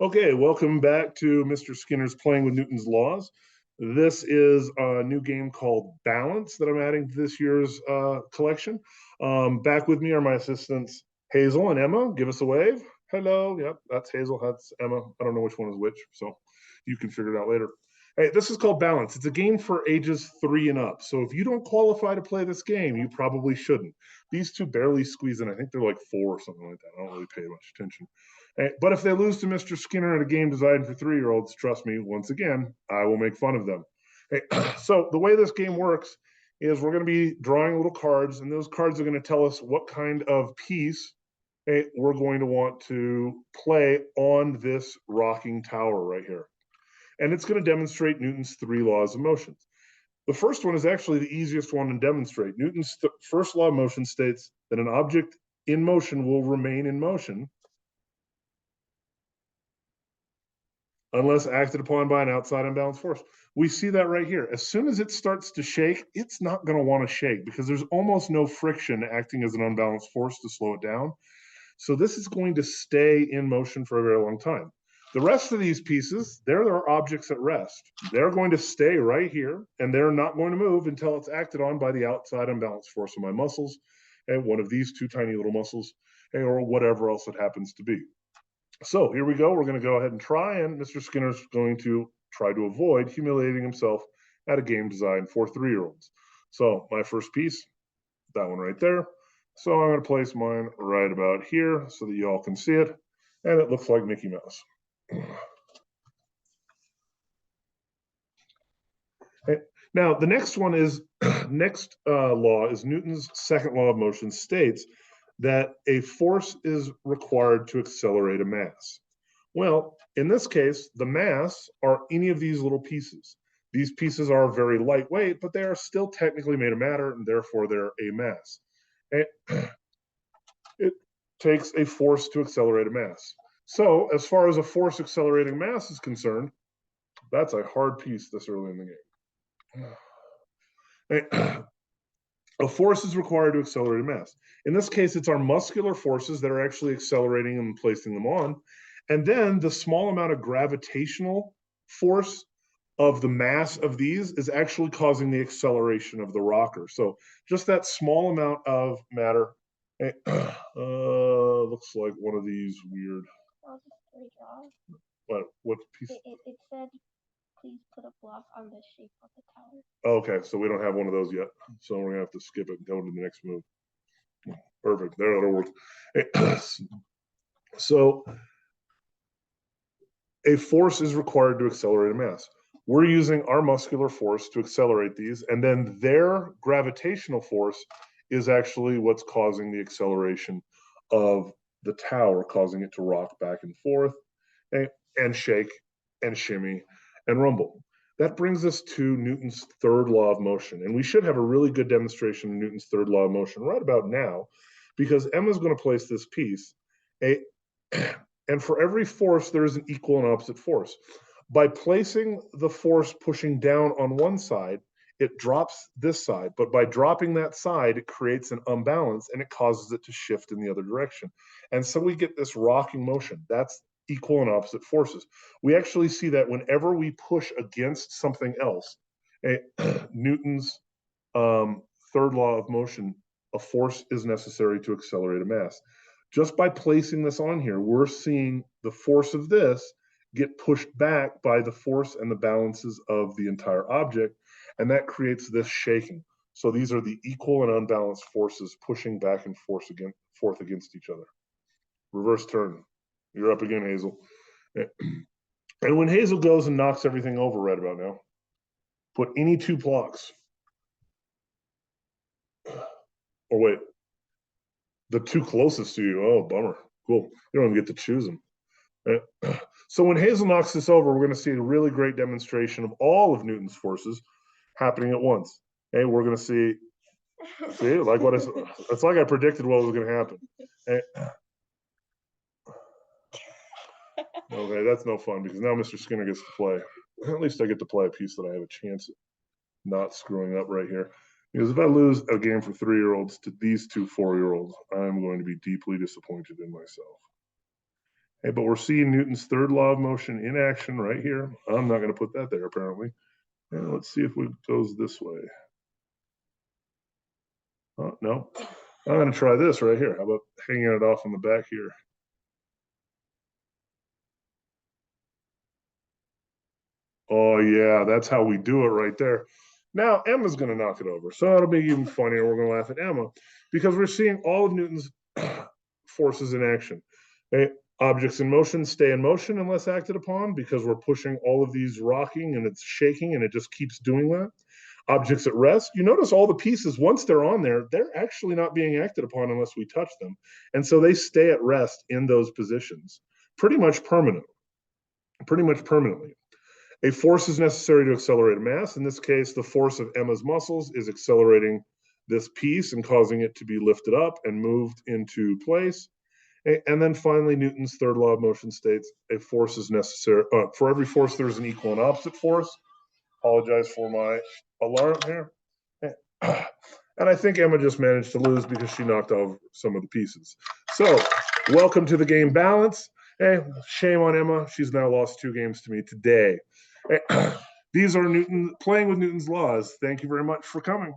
Okay, welcome back to Mr. Skinner's Playing with Newton's Laws. This is a new game called Balance that I'm adding to this year's collection. Back with me are my assistants, Hazel and Emma. Give us a wave. Hello. Yep, that's Hazel. That's Emma. I don't know which one is which, so you can figure it out later. Hey, this is called Balance. It's a game for ages 3 and up. So if you don't qualify to play this game, you probably shouldn't. These two barely squeeze in. I think they're like 4 or something like that. I don't really pay much attention. But if they lose to Mr. Skinner at a game designed for 3-year-olds, trust me, once again, I will make fun of them. So the way this game works is we're going to be drawing little cards, and those cards are going to tell us what kind of piece we're going to want to play on this rocking tower right here. And it's going to demonstrate Newton's 3 laws of motion. The first one is actually the easiest one to demonstrate. Newton's first law of motion states that an object in motion will remain in motion unless acted upon by an outside unbalanced force. We see that right here. As soon as it starts to shake, it's not going to want to shake because there's almost no friction acting as an unbalanced force to slow it down. So this is going to stay in motion for a very long time. The rest of these pieces, they're objects at rest. They're going to stay right here, and they're not going to move until it's acted on by the outside unbalanced force of my muscles, and one of these two tiny little muscles, or whatever else it happens to be. So here we go. We're going to go ahead and try, and Mr. Skinner's going to try to avoid humiliating himself at a game designed for 3-year-olds. So my first piece, that one right there. So I'm going to place mine right about here so that you all can see it, and it looks like Mickey Mouse. Now, the next one is, law is Newton's second law of motion states that a force is required to accelerate a mass. Well, in this case, the mass are any of these little pieces. These pieces are very lightweight, but they are still technically made of matter, and therefore they're a mass. It takes a force to accelerate a mass. So as far as a force accelerating mass is concerned, that's a hard piece this early in the game. A force is required to accelerate a mass. In this case, it's our muscular forces that are actually accelerating and placing them on. And then the small amount of gravitational force of the mass of these is actually causing the acceleration of the rocker. So just that small amount of matter, looks like one of these weird. What piece? It said, please put a block on the shape of the tower. Okay, so we don't have one of those yet. So we're gonna have to skip it and go to the next move. Perfect, there, that'll work. So a force is required to accelerate a mass. We're using our muscular force to accelerate these, and then their gravitational force is actually what's causing the acceleration of the tower, causing it to rock back and forth and shake and shimmy and rumble. That brings us to Newton's third law of motion. And we should have a really good demonstration of Newton's third law of motion right about now, because Emma's going to place this piece. And for every force, there is an equal and opposite force. By placing the force pushing down on one side, it drops this side. But by dropping that side, it creates an unbalance and it causes it to shift in the other direction. And so we get this rocking motion. That's equal and opposite forces. We actually see that whenever we push against something else, Newton's third law of motion, a force is necessary to accelerate a mass. Just by placing this on here, we're seeing the force of this get pushed back by the force and the balances of the entire object, and that creates this shaking. So these are the equal and unbalanced forces pushing back and forth against each other. Reverse turn. You're up again, Hazel. And when Hazel goes and knocks everything over right about now, put any 2 blocks. Or wait, the 2 closest to you. Oh, bummer. Cool. You don't even get to choose them. So when Hazel knocks this over, we're going to see a really great demonstration of all of Newton's forces happening at once. Hey, we're going to see like what it's like I predicted what was going to happen. Okay, that's no fun because now Mr. Skinner gets to play. At least I get to play a piece that I have a chance at not screwing up right here. Because if I lose a game for 3-year-olds to these 2 4-year-olds, I'm going to be deeply disappointed in myself. Hey, but we're seeing Newton's third law of motion in action right here. I'm not going to put that there, apparently. And let's see if it goes this way. Oh, no. I'm going to try this right here. How about hanging it off on the back here? Oh, yeah, that's how we do it right there. Now, Emma's going to knock it over. So it'll be even funnier. We're going to laugh at Emma because we're seeing all of Newton's forces in action. Okay? Objects in motion stay in motion unless acted upon because we're pushing all of these rocking and it's shaking and it just keeps doing that. Objects at rest, you notice all the pieces, once they're on there, they're actually not being acted upon unless we touch them. And so they stay at rest in those positions pretty much permanently. A force is necessary to accelerate a mass. In this case, the force of Emma's muscles is accelerating this piece and causing it to be lifted up and moved into place. And then finally, Newton's third law of motion states a force is necessary. For every force, there's an equal and opposite force. Apologize for my alarm here. And I think Emma just managed to lose because she knocked over some of the pieces. So, welcome to the game balance. Hey, shame on Emma. She's now lost 2 games to me today. These are playing with Newton's laws. Thank you very much for coming.